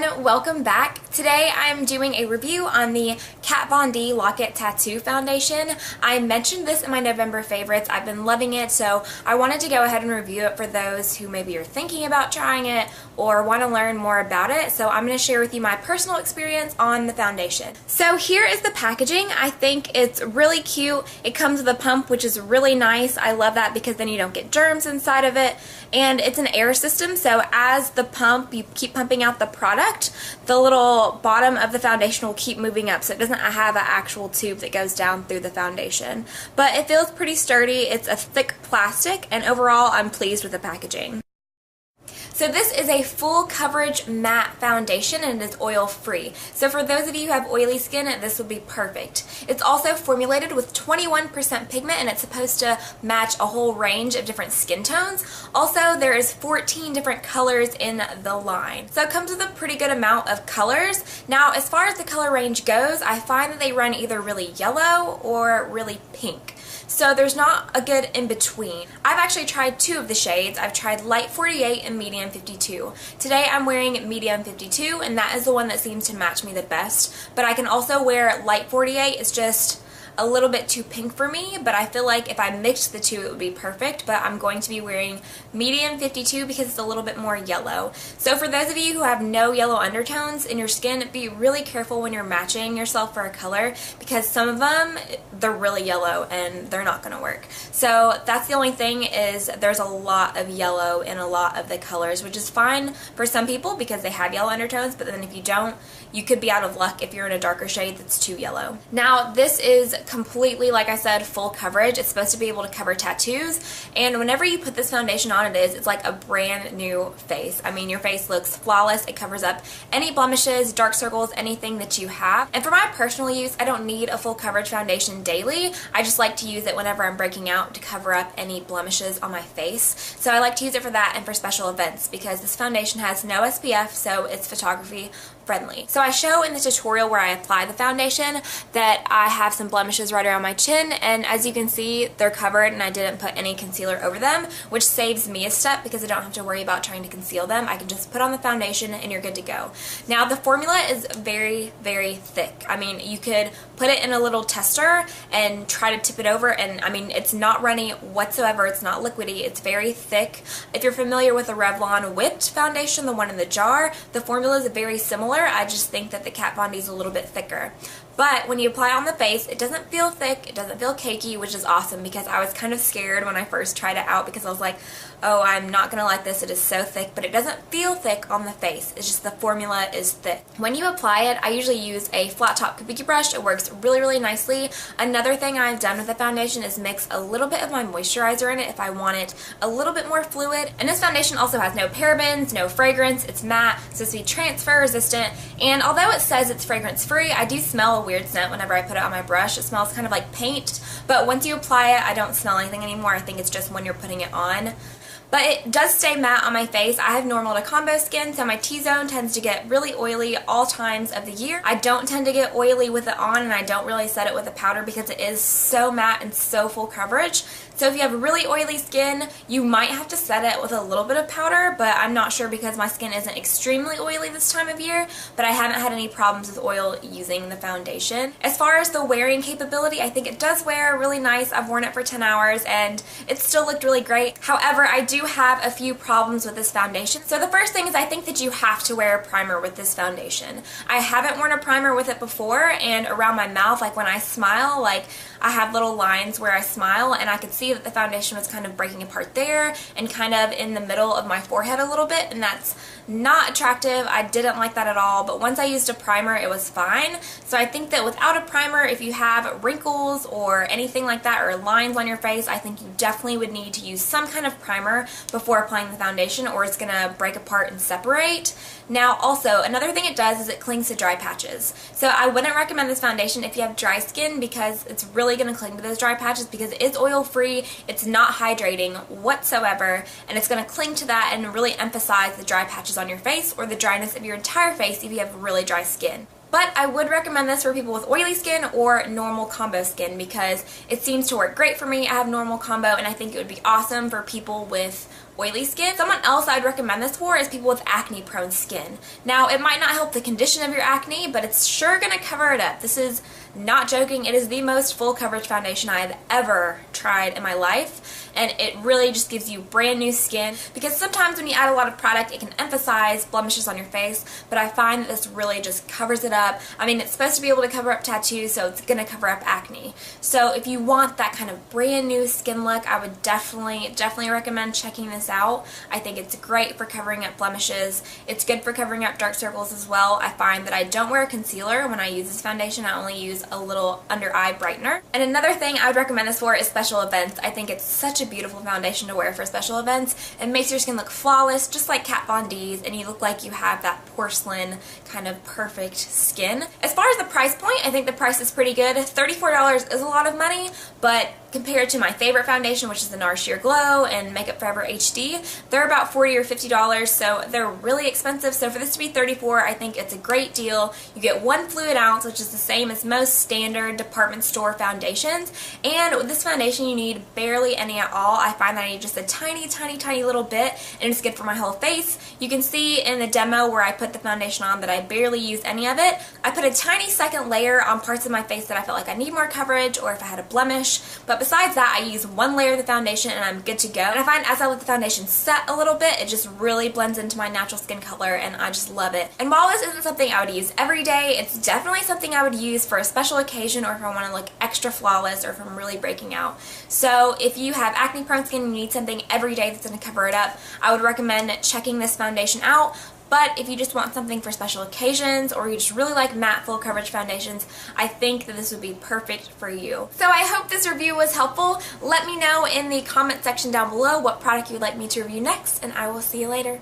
everyone, welcome back. Today I'm doing a review on the Kat Von D Lock It Tattoo Foundation. I mentioned this in my November favorites. I've been loving it, so I wanted to go ahead and review it for those who maybe are thinking about trying it or want to learn more about it. So I'm going to share with you my personal experience on the foundation. So here is the packaging. I think it's really cute. It comes with a pump, which is really nice. I love that because then you don't get germs inside of it. And it's an air system, so as the pump, you keep pumping out the product, the little bottom of the foundation will keep moving up, so it doesn't have an actual tube that goes down through the foundation. But it feels pretty sturdy. It's a thick plastic, and overall I'm pleased with the packaging. So this is a full coverage matte foundation and it is oil free. So for those of you who have oily skin, this would be perfect. It's also formulated with 21% pigment and it's supposed to match a whole range of different skin tones. Also, there is 14 different colors in the line. So it comes with a pretty good amount of colors. Now, as far as the color range goes, I find that they run either really yellow or really pink. So there's not a good in-between. I've actually tried two of the shades. I've tried Light 48 and Medium 52. Today I'm wearing Medium 52 and that is the one that seems to match me the best. But I can also wear Light 48. It's just a little bit too pink for me, but I feel like if I mixed the two it would be perfect, but I'm going to be wearing Medium 52 because it's a little bit more yellow. So for those of you who have no yellow undertones in your skin, be really careful when you're matching yourself for a color because some of them, they're really yellow and they're not going to work. So that's the only thing, is there's a lot of yellow in a lot of the colors, which is fine for some people because they have yellow undertones, but then if you don't, you could be out of luck if you're in a darker shade that's too yellow. Now this is completely, like I said, full coverage. It's supposed to be able to cover tattoos, and whenever you put this foundation on, it's like a brand new face. I mean, your face looks flawless. It covers up any blemishes, dark circles, anything that you have. And for my personal use, I don't need a full coverage foundation daily. I just like to use it whenever I'm breaking out to cover up any blemishes on my face. So I like to use it for that and for special events because this foundation has no SPF, so it's photography friendly. So I show in the tutorial where I apply the foundation that I have some blemishes right around my chin, and as you can see, they're covered and I didn't put any concealer over them, which saves me a step because I don't have to worry about trying to conceal them. I can just put on the foundation and you're good to go. Now the formula is very, very thick. I mean, you could put it in a little tester and try to tip it over, and I mean, it's not runny whatsoever. It's not liquidy. It's very thick. If you're familiar with the Revlon whipped foundation, the one in the jar, the formula is very similar. I just think that the Kat Von D is a little bit thicker. But when you apply on the face, it doesn't feel thick, it doesn't feel cakey, which is awesome because I was kind of scared when I first tried it out because I was like, oh, I'm not going to like this, it is so thick, but it doesn't feel thick on the face. It's just the formula is thick. When you apply it, I usually use a flat top kabuki brush. It works really, really nicely. Another thing I've done with the foundation is mix a little bit of my moisturizer in it if I want it a little bit more fluid. And this foundation also has no parabens, no fragrance, it's matte, so it's transfer resistant, and although it says it's fragrance free, I do smell a weird scent whenever I put it on my brush. It smells kind of like paint, but once you apply it, I don't smell anything anymore. I think it's just when you're putting it on. But it does stay matte on my face. I have normal to combo skin, so my T-zone tends to get really oily all times of the year. I don't tend to get oily with it on, and I don't really set it with a powder because it is so matte and so full coverage. So if you have really oily skin, you might have to set it with a little bit of powder, but I'm not sure because my skin isn't extremely oily this time of year, but I haven't had any problems with oil using the foundation. As far as the wearing capability, I think it does wear really nice. I've worn it for 10 hours and it still looked really great. However, I do have a few problems with this foundation. So the first thing is I think that you have to wear a primer with this foundation. I haven't worn a primer with it before, and around my mouth, like when I smile, like I have little lines where I smile, and I could see that the foundation was kind of breaking apart there and kind of in the middle of my forehead a little bit, and that's not attractive. I didn't like that at all, but once I used a primer, it was fine. So I think that without a primer, if you have wrinkles or anything like that or lines on your face, I think you definitely would need to use some kind of primer before applying the foundation, or it's going to break apart and separate. Now also, another thing it does is it clings to dry patches. So I wouldn't recommend this foundation if you have dry skin because it's really going to cling to those dry patches because it is oil free, it's not hydrating whatsoever, and it's going to cling to that and really emphasize the dry patches on your face or the dryness of your entire face if you have really dry skin. But I would recommend this for people with oily skin or normal combo skin because it seems to work great for me. I have normal combo and I think it would be awesome for people with oily skin. Someone else I'd recommend this for is people with acne prone skin. Now, it might not help the condition of your acne, but it's sure gonna cover it up. This is not joking, it is the most full coverage foundation I've ever tried in my life, and it really just gives you brand new skin, because sometimes when you add a lot of product it can emphasize blemishes on your face, but I find that this really just covers it up. I mean, it's supposed to be able to cover up tattoos, so it's gonna cover up acne. So if you want that kind of brand new skin look, I would definitely recommend checking this out. I think it's great for covering up blemishes. It's good for covering up dark circles as well. I find that I don't wear concealer when I use this foundation. I only use a little under eye brightener. And another thing I would recommend this for is special events. I think it's such a beautiful foundation to wear for special events. It makes your skin look flawless, just like Kat Von D's, and you look like you have that porcelain kind of perfect skin. As far as the price point, I think the price is pretty good. $34 is a lot of money, but compared to my favorite foundation, which is the NARS Sheer Glow and Makeup Forever HD, they're about $40 or $50, so they're really expensive. So for this to be $34, I think it's a great deal. You get 1 fluid ounce, which is the same as most standard department store foundations, and with this foundation you need barely any at all. I find that I need just a tiny little bit, and it's good for my whole face. You can see in the demo where I put the foundation on that I barely use any of it. I put a tiny second layer on parts of my face that I felt like I need more coverage, or if I had a blemish, but besides that I use 1 layer of the foundation and I'm good to go. And I find as I let the foundation set a little bit, it just really blends into my natural skin color, and I just love it. And while this isn't something I would use every day, it's definitely something I would use for a special occasion, or if I want to look extra flawless, or if I'm really breaking out. So if you have acne prone skin and you need something every day that's going to cover it up, I would recommend checking this foundation out. But if you just want something for special occasions, or you just really like matte full coverage foundations, I think that this would be perfect for you. So I hope this review was helpful. Let me know in the comment section down below what product you would like me to review next, and I will see you later.